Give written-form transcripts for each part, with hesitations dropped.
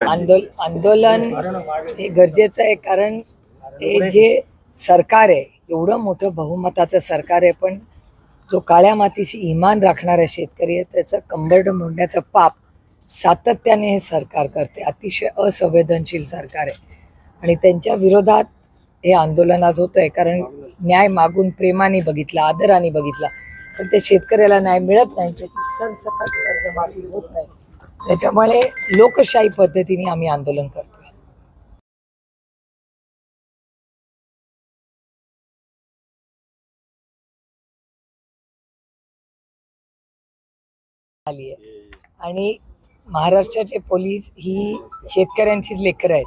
आंदोलन हे गरजेचं आहे, कारण हे जे सरकार आहे एवढं मोठं बहुमताचं सरकार आहे, पण जो काळ्या मातीशी इमान राखणारा शेतकरी आहे त्याचं कंबरड मोडण्याचं पाप सातत्याने हे सरकार करते. अतिशय असंवेदनशील सरकार आहे आणि त्यांच्या विरोधात हे आंदोलन आज होत आहे, कारण न्याय मागून प्रेमाने बघितला, आदराने बघितला, पण ते शेतकऱ्याला न्याय मिळत नाही, त्याची सरसकट कर्जमाफी होत नाही. त्याच्यामुळे लोकशाही पद्धतीने आम्ही आंदोलन करतोय. आली आहे आणि महाराष्ट्राचे पोलीस ही शेतकऱ्यांचीच लेकरं आहेत,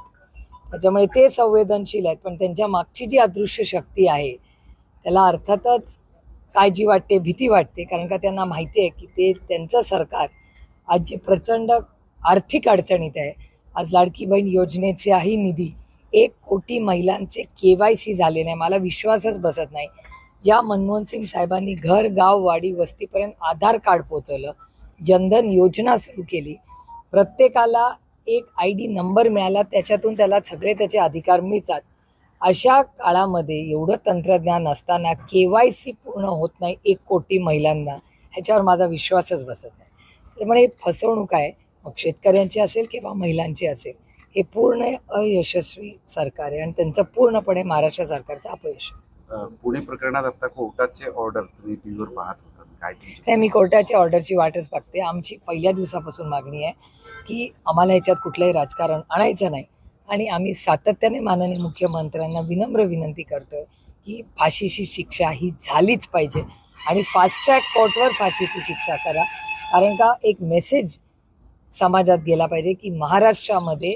त्याच्यामुळे ते संवेदनशील आहेत, पण त्यांच्या मागची जी अदृश्य शक्ती आहे त्याला अर्थातच काळजी वाटते, भीती वाटते, कारण का त्यांना माहिती आहे की ते त्यांचं सरकार आज जे प्रचंड आर्थिक अडचणीत आहे. आज लाडकी बहीण योजनेचाही निधी 1 कोटी महिलांचे KYC झाले नाही, मला विश्वासच बसत नाही. ज्या मनमोहन सिंग साहेबांनी घर, गाव, वाडी, वस्तीपर्यंत आधार कार्ड पोहोचवलं, जनधन योजना सुरू केली, प्रत्येकाला एक ID नंबर मिळाला, त्याच्यातून त्याला सगळे त्याचे अधिकार मिळतात. अशा काळामध्ये एवढं तंत्रज्ञान असताना KYC पूर्ण होत नाही 1 कोटी महिलांना, ह्याच्यावर माझा विश्वासच बसत नाही. त्यामुळे फसवणूक आहे, मग शेतकऱ्यांची असेल किंवा महिलांची असेल, हे पूर्ण अयशस्वी सरकार आहे आणि त्यांचं पूर्णपणे महाराष्ट्र सरकारचं अपयश. पुणे प्रकरणात आता कोर्टाचे ऑर्डर तुम्ही टीव्हीवर पाहत होता, काय नाही, मी कोर्टाच्या ऑर्डरची वाटच बघते. आमची पहिल्या दिवसापासून मागणी आहे की आम्हाला ह्याच्यात कुठलंही राजकारण आणायचं नाही आणि आम्ही सातत्याने माननीय मुख्यमंत्र्यांना विनम्र विनंती करतोय की फाशीची शिक्षा ही झालीच पाहिजे आणि फास्ट ट्रॅक कोर्टवर फाशीची शिक्षा करा, कारण का एक मेसेज समाजात गेला पाहिजे की महाराष्ट्रामध्ये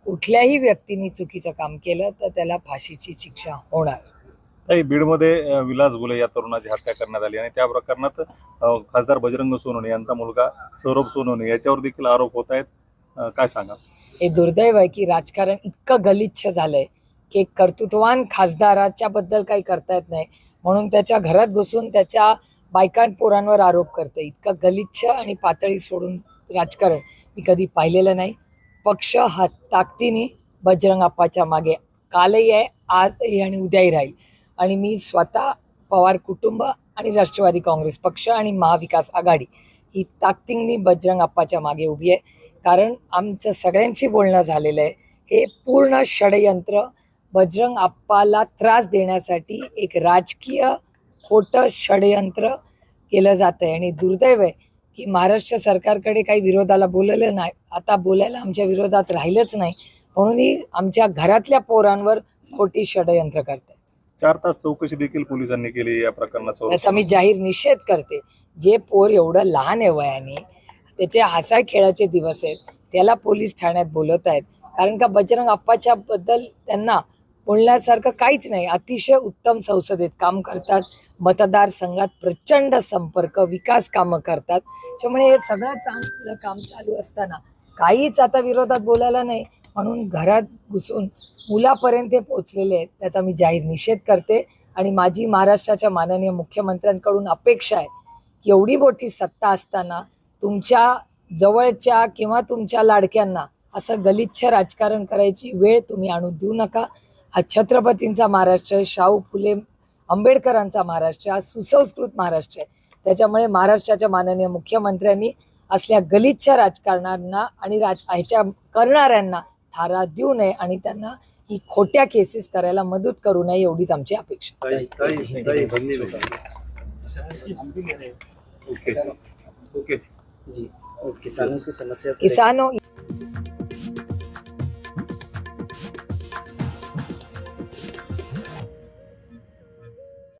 कुठल्याही व्यक्तीने चुकीचं काम केलं तर त्याला फाशीची शिक्षा होणार. बीडमध्ये विलास गुले या तरुणाची हत्या करण्यात आली आणि त्या प्रकरणात खासदार बजरंग सोनवणे यांचा मुलगा सौरभ सोनवणे याच्यावर देखील आरोप होत आहेत. काय सांगा? हे दुर्दैव आहे की राजकारण इतकं गलिच्छ झालंय की कर्तृत्ववान खासदाराच्या बद्दल काही करता येत नाही, म्हणून त्याच्या घरात घुसून त्याच्या बायकांपोरांवर आरोप करते. इतकं गलिच्छ आणि पातळी सोडून राजकारण मी कधी पाहिलेलं नाही. पक्ष हा ताकदीने बजरंग अप्पाच्या मागे कालही आहे, आजही आणि उद्याही राहील आणि मी स्वतः पवार कुटुंब आणि राष्ट्रवादी काँग्रेस पक्ष आणि महाविकास आघाडी ही ताकदीने बजरंग अप्पाच्या मागे उभी आहे, कारण आमचं सगळ्यांशी बोलणं झालेलं आहे. हे पूर्ण षडयंत्र बजरंग अप्पाला त्रास देण्यासाठी एक राजकीय खोटं षडयंत्र केलं जात आहे आणि दुर्दैव आहे की महाराष्ट्र सरकारकडे काही विरोधाला बोललेलं नाही, आता बोलायला आमच्या विरोधात राहिलंच नाही, म्हणूनही आमच्या घरातल्या पोरांवर खोटी षडयंत्र करतात. 4 तास चौकशी देखील पोलिसांनी केली या प्रकरणाचा. त्याचा मी जाहीर निषेध करते. जे पोर एवढं लहान आहे वयाने, त्याचे हसा खेळाचे दिवस आहेत, त्याला पोलीस ठाण्यात बोलवत आहेत, कारण का बजरंग अप्पाच्या बद्दल त्यांना बोलण्यासारखं काहीच नाही. अतिशय उत्तम संसदेत काम करतात, मतदारसंघात प्रचंड संपर्क, विकास कामं करतात. त्यामुळे हे सगळं चांगलं काम चालू असताना काहीच आता विरोधात बोलायला नाही, म्हणून घरात घुसून मुलापर्यंत ते पोहोचलेले आहेत. त्याचा मी जाहीर निषेध करते आणि माझी महाराष्ट्राच्या माननीय मुख्यमंत्र्यांकडून अपेक्षा आहे की एवढी मोठी सत्ता असताना तुमच्या जवळच्या किंवा तुमच्या लाडक्यांना असं गलिच्छ राजकारण करायची वेळ तुम्ही आणू देऊ नका. हा छत्रपतींचा महाराष्ट्र आहे, शाहू फुले आंबेडकरांचा महाराष्ट्र, हा सुसंस्कृत महाराष्ट्र आहे. त्याच्यामुळे महाराष्ट्राच्या माननीय मुख्यमंत्र्यांनी असल्या गलिच्छ राजकारणांना आणि ह्याच्या करणाऱ्यांना थारा देऊ नये आणि त्यांना ही खोट्या केसेस करायला मदत करू नये, एवढीच आमची अपेक्षा. किसानों